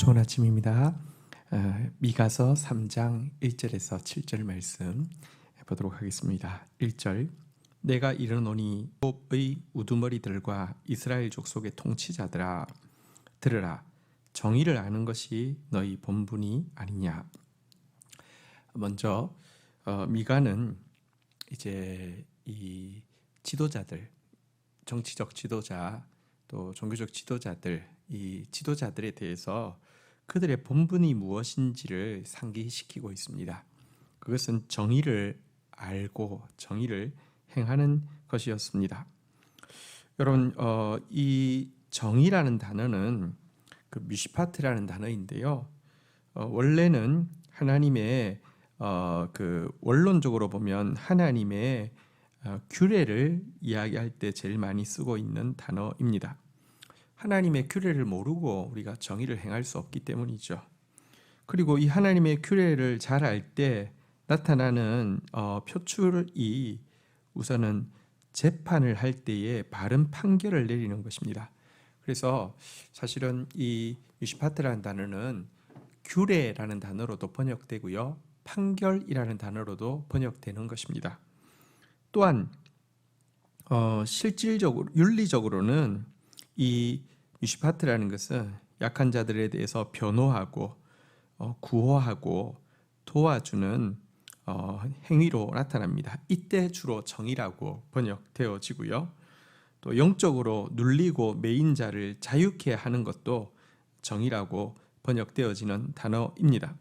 좋은 아침입니다. 미가서 3장 1절에서 7절 말씀 보도록 하겠습니다. 1절 내가 이르노니 야곱의 우두머리들과 이스라엘 족속의 통치자들아 들으라. 정의를 아는 것이 너희 본분이 아니냐. 먼저 미가는 이제 이 지도자들, 정치적 지도자 또 종교적 지도자들, 이 지도자들에 대해서 그들의 본분이 무엇인지를 상기시키고 있습니다. 그것은 정의를 알고 정의를 행하는 것이었습니다. 여러분, 이 정의라는 단어는 그 미시파트라는 단어인데요. 원래는 하나님의 그 원론적으로 보면 하나님의 규례를 이야기할 때 제일 많이 쓰고 있는 단어입니다. 하나님의 규례를 모르고 우리가 정의를 행할 수 없기 때문이죠. 그리고 이 하나님의 규례를 잘 알 때 나타나는 표출이 우선은 재판을 할 때에 바른 판결을 내리는 것입니다. 그래서 사실은 이 미시파트라는 단어는 규례라는 단어로도 번역되고요, 판결이라는 단어로도 번역되는 것입니다. 또한 실질적으로 윤리적으로는 이 미시파트라는 것은 약한 자들에 대해서 변호하고 구호하고 도와주는 행위로 나타납니다. 이때 주로 정의라고 번역되어지고요. 또 영적으로 눌리고 매인 자를 자유케 하는 것도 정의라고 번역되어지는 단어입니다.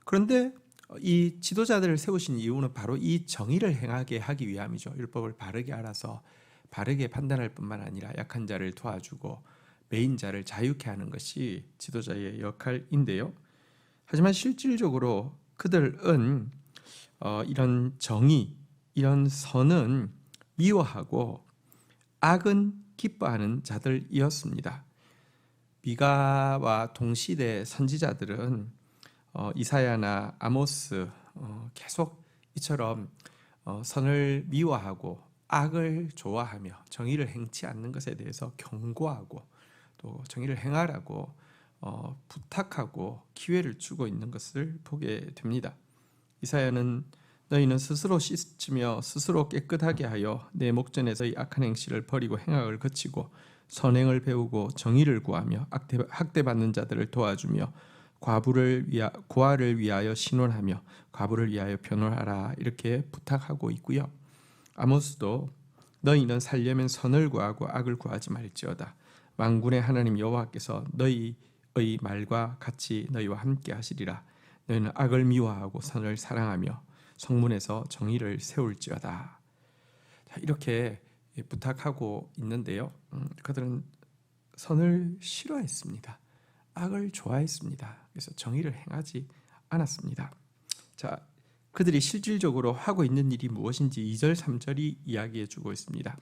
그런데 이 지도자들을 세우신 이유는 바로 이 정의를 행하게 하기 위함이죠. 율법을 바르게 알아서 바르게 판단할 뿐만 아니라 약한 자를 도와주고 매인 자를 자유케 하는 것이 지도자의 역할인데요. 하지만 실질적으로 그들은 이런 정의, 이런 선은 미워하고 악은 기뻐하는 자들이었습니다. 미가와 동시대 선지자들은 이사야나 아모스 계속 이처럼 선을 미워하고 악을 좋아하며 정의를 행치 않는 것에 대해서 경고하고 또 정의를 행하라고 부탁하고 기회를 주고 있는 것을 보게 됩니다. 이사야는 너희는 스스로 씻으며 스스로 깨끗하게 하여 내 목전에서의 악한 행실을 버리고 행악을 그치고 선행을 배우고 정의를 구하며 학대받는 자들을 도와주며 고아를 위하여 신원하며 과부를 위하여 변호하라, 이렇게 부탁하고 있고요. 아모스도 너희는 살려면 선을 구하고 악을 구하지 말지어다. 만군의 하나님 여호와께서 너희의 말과 같이 너희와 함께 하시리라. 너희는 악을 미워하고 선을 사랑하며 성문에서 정의를 세울지어다. 이렇게 부탁하고 있는데요. 그들은 선을 싫어했습니다. 악을 좋아했습니다. 그래서 정의를 행하지 않았습니다. 자, 그들이 실질적으로 하고 있는 일이 무엇인지 2절, 3절이 이야기해 주고 있습니다.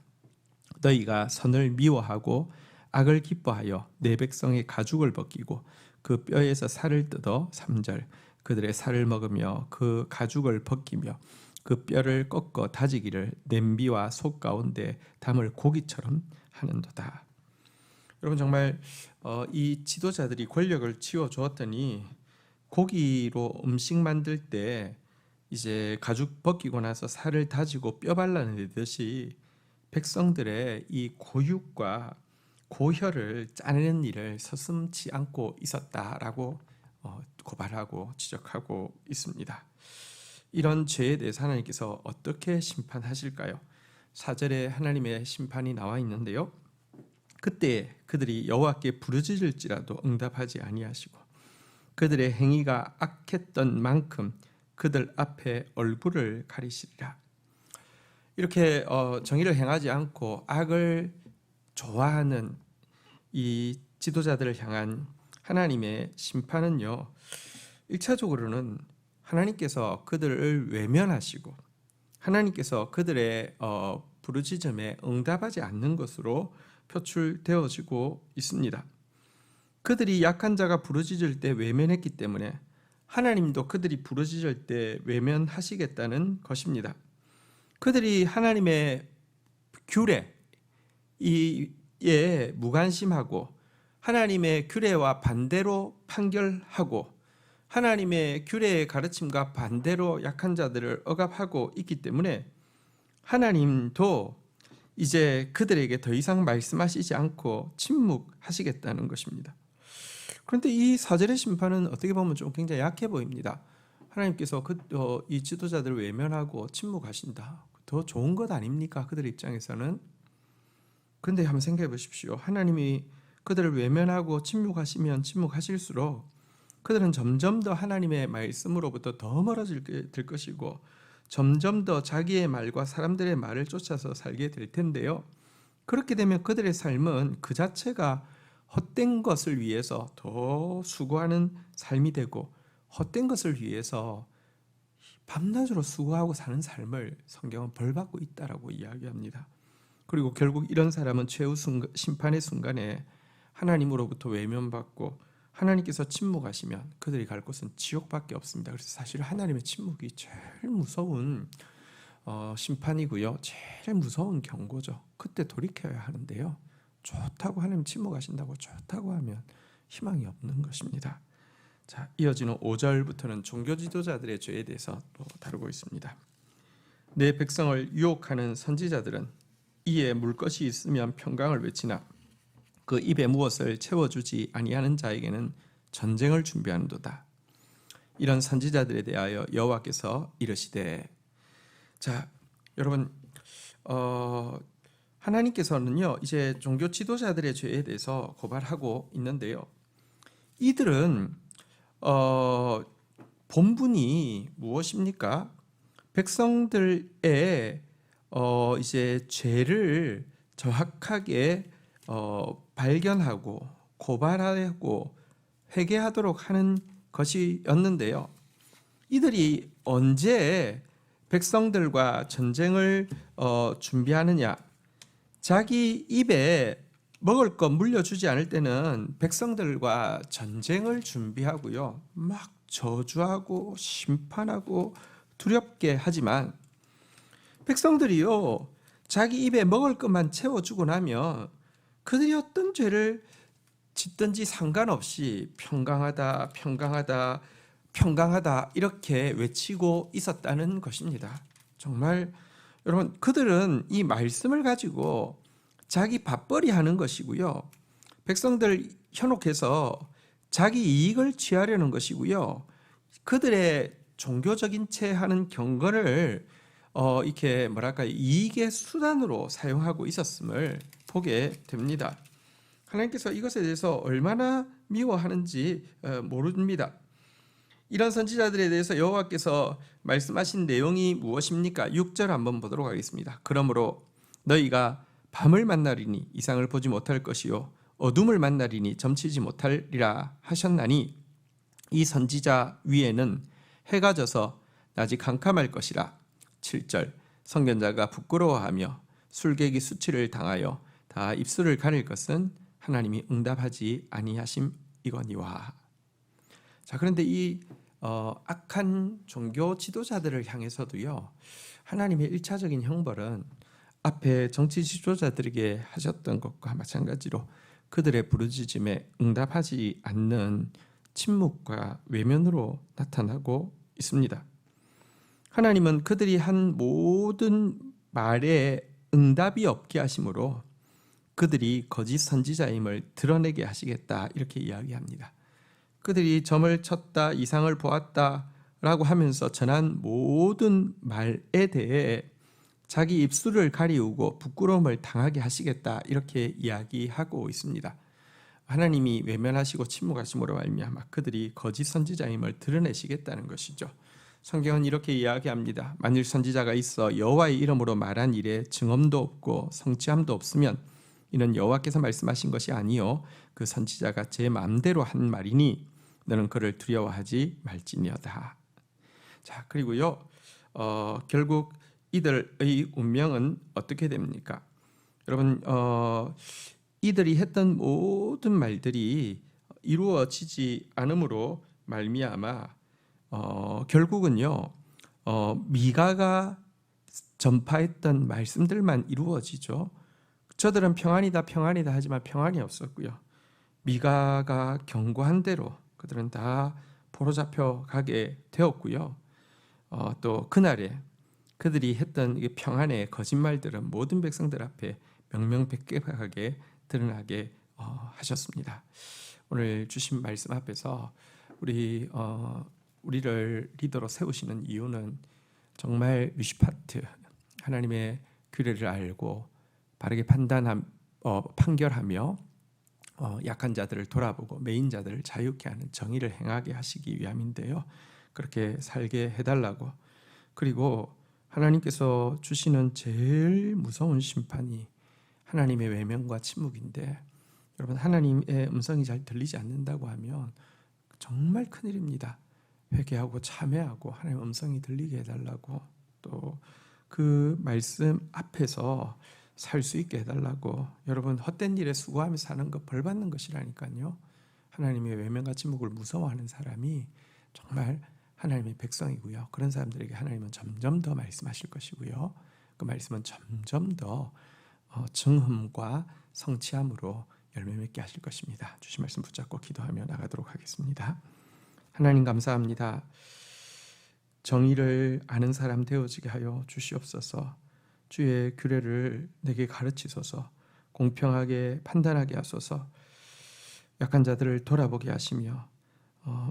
너희가 선을 미워하고 악을 기뻐하여 내 백성의 가죽을 벗기고 그 뼈에서 살을 뜯어 3절 그들의 살을 먹으며 그 가죽을 벗기며 그 뼈를 꺾어 다지기를 냄비와 속 가운데 담을 고기처럼 하는도다. 여러분, 정말 이 지도자들이 권력을 쥐어주었더니 고기로 음식 만들 때 이제 가죽 벗기고 나서 살을 다지고 뼈 발라내듯이 백성들의 이 고육과 고혈을 짜내는 일을 서슴지 않고 있었다라고 고발하고 지적하고 있습니다. 이런 죄에 대해서 하나님께서 어떻게 심판하실까요? 4절에 하나님의 심판이 나와 있는데요. 그때 그들이 여호와께 부르짖을지라도 응답하지 아니하시고 그들의 행위가 악했던 만큼 그들 앞에 얼굴을 가리시리라. 이렇게 정의를 행하지 않고 악을 좋아하는 이 지도자들을 향한 하나님의 심판은요, 1차적으로는 하나님께서 그들을 외면하시고 하나님께서 그들의 부르짖음에 응답하지 않는 것으로 표출되어지고 있습니다. 그들이 약한 자가 부르짖을 때 외면했기 때문에 하나님도 그들이 부르짖을 때 외면하시겠다는 것입니다. 그들이 하나님의 규례 이에 무관심하고 하나님의 규례와 반대로 판결하고 하나님의 규례의 가르침과 반대로 약한 자들을 억압하고 있기 때문에 하나님도 이제 그들에게 더 이상 말씀하시지 않고 침묵하시겠다는 것입니다. 그런데 이 4절의 심판은 어떻게 보면 좀 굉장히 약해 보입니다. 하나님께서 이 지도자들을 외면하고 침묵하신다. 더 좋은 것 아닙니까? 그들 입장에서는. 그런데 한번 생각해 보십시오. 하나님이 그들을 외면하고 침묵하시면 침묵하실수록 그들은 점점 더 하나님의 말씀으로부터 더 멀어질 것이고 점점 더 자기의 말과 사람들의 말을 쫓아서 살게 될 텐데요. 그렇게 되면 그들의 삶은 그 자체가 헛된 것을 위해서 더 수고하는 삶이 되고 헛된 것을 위해서 밤낮으로 수고하고 사는 삶을 성경은 벌받고 있다라고 이야기합니다. 그리고 결국 이런 사람은 최후 심판의 순간에 하나님으로부터 외면받고 하나님께서 침묵하시면 그들이 갈 곳은 지옥밖에 없습니다. 그래서 사실 하나님의 침묵이 제일 무서운 심판이고요. 제일 무서운 경고죠. 그때 돌이켜야 하는데요. 좋다고 하나님 침묵하신다고 좋다고 하면 희망이 없는 것입니다. 자, 이어지는 5절부터는 종교 지도자들의 죄에 대해서 또 다루고 있습니다. 내 백성을 유혹하는 선지자들은 이에 물 것이 있으면 평강을 외치나 그 입에 무엇을 채워주지 아니하는 자에게는 전쟁을 준비하는도다. 이런 선지자들에 대하여 여호와께서 이르시되. 자, 여러분, 하나님께서는요 이제 종교 지도자들의 죄에 대해서 고발하고 있는데요. 이들은 본분이 무엇입니까? 백성들의 이제 죄를 정확하게 발견하고 고발하고 회개하도록 하는 것이었는데요. 이들이 언제 백성들과 전쟁을 준비하느냐? 자기 입에 먹을 것 물려주지 않을 때는 백성들과 전쟁을 준비하고요. 막 저주하고 심판하고 두렵게 하지만 백성들이요 자기 입에 먹을 것만 채워주고 나면 그들이 어떤 죄를 짓든지 상관없이 평강하다 평강하다 평강하다 이렇게 외치고 있었다는 것입니다. 정말 여러분, 그들은 이 말씀을 가지고 자기 밥벌이 하는 것이고요. 백성들 현혹해서 자기 이익을 취하려는 것이고요. 그들의 종교적인 채 하는 경건을 이렇게 이익의 수단으로 사용하고 있었음을 보게 됩니다. 하나님께서 이것에 대해서 얼마나 미워하는지 모릅니다. 이런 선지자들에 대해서 여호와께서 말씀하신 내용이 무엇입니까? 6절 한번 보도록 하겠습니다. 그러므로 너희가 밤을 만나리니 이상을 보지 못할 것이요 어둠을 만나리니 점치지 못하리라 하셨나니 이 선지자 위에는 해가 져서 낮이 캄캄할 것이라. 7절 선견자가 부끄러워하며 술객이 수치를 당하여 다 입술을 가릴 것은 하나님이 응답하지 아니하심이거니와. 자, 그런데 이 악한 종교 지도자들을 향해서도요 하나님의 1차적인 형벌은 앞에 정치 지도자들에게 하셨던 것과 마찬가지로 그들의 부르짖음에 응답하지 않는 침묵과 외면으로 나타나고 있습니다. 하나님은 그들이 한 모든 말에 응답이 없게 하심으로 그들이 거짓 선지자임을 드러내게 하시겠다 이렇게 이야기합니다. 그들이 점을 쳤다 이상을 보았다 라고 하면서 전한 모든 말에 대해 자기 입술을 가리우고 부끄러움을 당하게 하시겠다 이렇게 이야기하고 있습니다. 하나님이 외면하시고 침묵하심으로 말미암아 그들이 거짓 선지자임을 드러내시겠다는 것이죠. 성경은 이렇게 이야기합니다. 만일 선지자가 있어 여호와의 이름으로 말한 일에 증언도 없고 성취함도 없으면 이는 여호와께서 말씀하신 것이 아니요 그 선지자가 제 마음대로 한 말이니 너는 그를 두려워하지 말지니어다. 자, 그리고요 결국 이들의 운명은 어떻게 됩니까? 여러분, 이들이 했던 모든 말들이 이루어지지 않음으로 말미암아 결국은요 미가가 전파했던 말씀들만 이루어지죠. 저들은 평안이다 평안이다 하지만 평안이 없었고요. 미가가 경고한 대로 그들은 다 포로 잡혀가게 되었고요. 또 그날에 그들이 했던 이 평안의 거짓말들은 모든 백성들 앞에 명명백백하게 드러나게 하셨습니다. 오늘 주신 말씀 앞에서 우리를 리더로 세우시는 이유는 정말 미슈파트, 하나님의 규례를 알고 바르게 판결하며 약한 자들을 돌아보고 매인 자들을 자유케 하는 정의를 행하게 하시기 위함인데요. 그렇게 살게 해달라고. 그리고 하나님께서 주시는 제일 무서운 심판이 하나님의 외면과 침묵인데, 여러분, 하나님의 음성이 잘 들리지 않는다고 하면 정말 큰일입니다. 회개하고 참회하고 하나님의 음성이 들리게 해달라고, 또 그 말씀 앞에서 살 수 있게 해달라고. 여러분, 헛된 일에 수고하면서 사는 거 벌 받는 것이라니까요. 하나님의 외면과 침묵을 무서워하는 사람이 정말 하나님의 백성이고요. 그런 사람들에게 하나님은 점점 더 말씀하실 것이고요. 그 말씀은 점점 더 증흠과 성취함으로 열매 맺게 하실 것입니다. 주신 말씀 붙잡고 기도하며 나가도록 하겠습니다. 하나님 감사합니다. 정의를 아는 사람 되어지게 하여 주시옵소서. 주의 규례를 내게 가르치소서. 공평하게 판단하게 하소서. 약한 자들을 돌아보게 하시며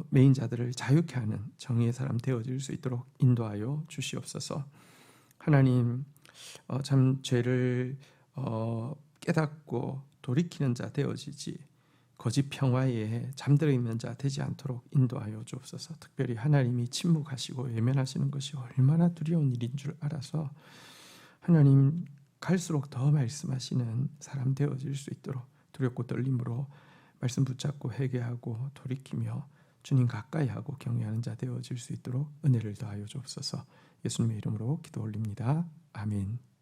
매인 자들을 자유케 하는 정의의 사람 되어질 수 있도록 인도하여 주시옵소서. 하나님, 참 죄를 깨닫고 돌이키는 자 되어지지 거짓 평화에 잠들어 있는 자 되지 않도록 인도하여 주옵소서. 특별히 하나님이 침묵하시고 외면하시는 것이 얼마나 두려운 일인 줄 알아서 하나님, 갈수록 더 말씀하시는 사람 되어질 수 있도록 두렵고 떨림으로 말씀 붙잡고 회개하고 돌이키며 주님 가까이 하고 경외하는 자 되어질 수 있도록 은혜를 더하여 주옵소서. 예수님의 이름으로 기도 올립니다. 아멘.